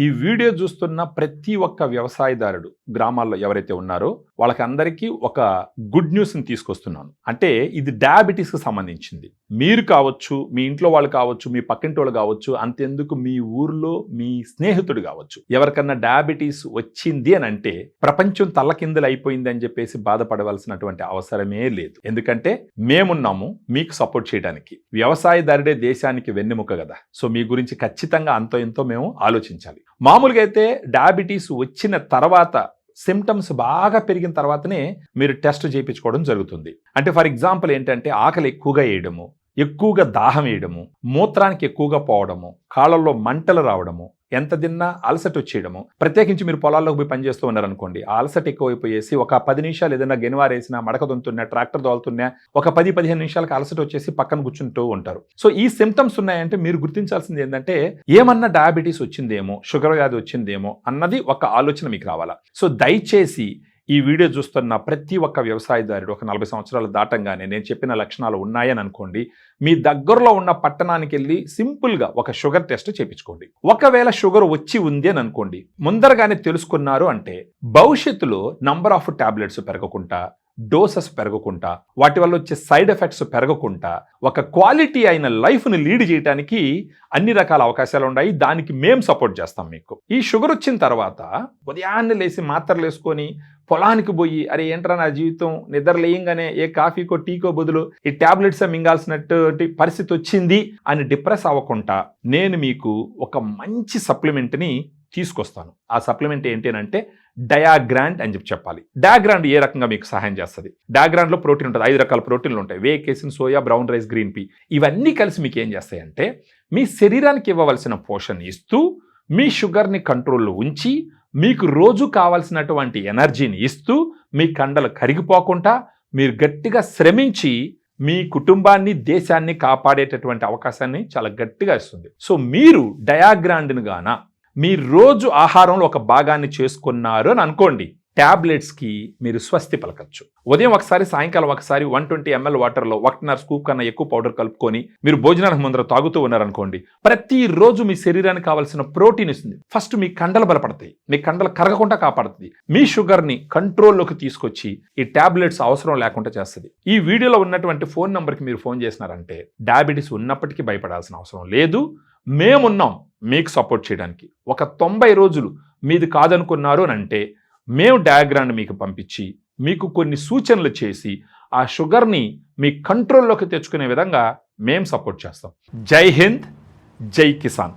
ఈ వీడియో చూస్తున్న ప్రతి ఒక్క వ్యవసాయదారుడు గ్రామాల్లో ఎవరైతే ఉన్నారో వాళ్ళకందరికీ ఒక గుడ్ న్యూస్ని తీసుకొస్తున్నాను. అంటే ఇది డయాబెటీస్కి సంబంధించింది. మీరు కావచ్చు, మీ ఇంట్లో వాళ్ళు కావచ్చు, మీ పక్కింటి వాళ్ళు కావచ్చు, అంతెందుకు మీ ఊర్లో మీ స్నేహితుడు కావచ్చు, ఎవరికన్నా డయాబెటీస్ వచ్చింది అని అంటే ప్రపంచం తల్లకిందులు అయిపోయింది అని చెప్పేసి బాధపడవలసినటువంటి అవసరమే లేదు. ఎందుకంటే మేమున్నాము మీకు సపోర్ట్ చేయడానికి. వ్యవసాయదారుడే దేశానికి వెన్నెముక కదా. సో మీ గురించి ఖచ్చితంగా అంతో ఎంతో మేము ఆలోచించాలి. మామూలుగా అయితే డయాబెటీస్ వచ్చిన తర్వాత సిమ్టమ్స్ బాగా పెరిగిన తర్వాతనే మీరు టెస్ట్ చేయించుకోవడం జరుగుతుంది. అంటే ఫర్ ఎగ్జాంపుల్ ఏంటంటే ఆకలి ఎక్కువగా వేయడము, ఎక్కువగా దాహం వేయడము, మూత్రానికి ఎక్కువగా పోవడము, కాళ్ళల్లో మంటలు రావడము, ఎంత తిన్నా అలసట వచ్చేయడము. ప్రత్యేకించి మీరు పొలాల్లోకి పోయి పనిచేస్తూ ఉన్నారనుకోండి, ఆ అలసట ఎక్కువైపోయేసి ఒక 10 నిమిషాలు ఏదైనా గెనువారేసినా, మడక దొంతున్నా, ట్రాక్టర్ దోలుతున్నా ఒక 10-15 నిమిషాలకు అలసట వచ్చేసి పక్కన కూర్చుంటూ ఉంటారు. సో ఈ సిమ్టమ్స్ ఉన్నాయంటే మీరు గుర్తించాల్సింది ఏంటంటే ఏమన్నా డయాబెటీస్ వచ్చిందేమో, షుగర్ వ్యాధి వచ్చిందేమో అన్నది ఒక ఆలోచన మీకు రావాలా. సో దయచేసి ఈ వీడియో చూస్తున్న ప్రతి ఒక్క వ్యవసాయదారుడు ఒక 40 సంవత్సరాలు దాటంగానే నేను చెప్పిన లక్షణాలు ఉన్నాయని అనుకోండి, మీ దగ్గరలో ఉన్న పట్టణానికి వెళ్ళి సింపుల్గా ఒక షుగర్ టెస్ట్ చేయించుకోండి. ఒకవేళ షుగర్ వచ్చి ఉంది అని అనుకోండి, ముందరగానే తెలుసుకున్నారు అంటే భవిష్యత్తులో నంబర్ ఆఫ్ టాబ్లెట్స్ పెరగకుండా, డోసెస్ పెరగకుండా, వాటి వల్ల వచ్చే సైడ్ ఎఫెక్ట్స్ పెరగకుండా ఒక క్వాలిటీ అయిన లైఫ్ని లీడ్ చేయడానికి అన్ని రకాల అవకాశాలు ఉన్నాయి. దానికి మేము సపోర్ట్ చేస్తాం మీకు. ఈ షుగర్ వచ్చిన తర్వాత ఉదయాన్నే లేసి మాత్రలు వేసుకొని పొలానికి పోయి అరే ఏంట్రా నా జీవితం, నిద్ర లేయంగానే ఏ కాఫీకో టీకో బదులు ఈ టాబ్లెట్స్ మింగాల్సినటువంటి పరిస్థితి వచ్చింది అని డిప్రెస్ అవ్వకుండా నేను మీకు ఒక మంచి సప్లిమెంట్ని తీసుకొస్తాను. ఆ సప్లిమెంట్ ఏంటి అంటే డయాగ్రాండ్ అని చెప్పాలి. డయాగ్రాండ్ ఏ రకంగా మీకు సహాయం చేస్తుంది? డయాగ్రాండ్లో ప్రోటీన్ ఉంటుంది, 5 రకాల ప్రోటీన్లు ఉంటాయి. Whey, casein, soya, brown rice, green pea, ఇవన్నీ కలిసి మీకు ఏం చేస్తాయంటే మీ శరీరానికి ఇవ్వవలసిన పోషణ ఇస్తూ, మీ షుగర్ని కంట్రోల్లో ఉంచి, మీకు రోజు కావాల్సినటువంటి ఎనర్జీని ఇస్తూ, మీ కండలు కరిగిపోకుండా మీరు గట్టిగా శ్రమించి మీ కుటుంబాన్ని, దేశాన్ని కాపాడేటటువంటి అవకాశాన్ని చాలా గట్టిగా ఇస్తుంది. సో మీరు డయాగ్రాండ్ను గాన మీ రోజు ఆహారంలో ఒక భాగాన్ని చేసుకున్నారు అని అనుకోండి, ట్యాబ్లెట్స్కి మీరు స్వస్తి పలకచ్చు. ఉదయం ఒకసారి, సాయంకాలం ఒకసారి 120 ml వాటర్లో 1.5 స్కూప్ కన్నా ఎక్కువ పౌడర్ కలుపుకొని మీరు భోజనానికి ముందర తాగుతూ ఉన్నారనుకోండి, ప్రతిరోజు మీ శరీరానికి కావాల్సిన ప్రోటీన్ ఇస్తుంది. ఫస్ట్ మీ కండలు బలపడతాయి, మీ కండలు కరగకుండా కాపాడుతుంది, మీ షుగర్ని కంట్రోల్లోకి తీసుకొచ్చి ఈ ట్యాబ్లెట్స్ అవసరం లేకుండా చేస్తుంది. ఈ వీడియోలో ఉన్నటువంటి ఫోన్ నెంబర్కి మీరు ఫోన్ చేసినారంటే డయాబెటీస్ ఉన్నప్పటికీ భయపడాల్సిన అవసరం లేదు. మేమున్నాం మీకు సపోర్ట్ చేయడానికి. ఒక 90 రోజులు మీది కాదనుకున్నారు అని అంటే మేము డయాగ్రామ్ మీకు పంపించి మీకు కొన్ని సూచనలు చేసి ఆ షుగర్ని మీ కంట్రోల్లోకి తెచ్చుకునే విధంగా మేము సపోర్ట్ చేస్తాం. జై హింద్, జై కిసాన్.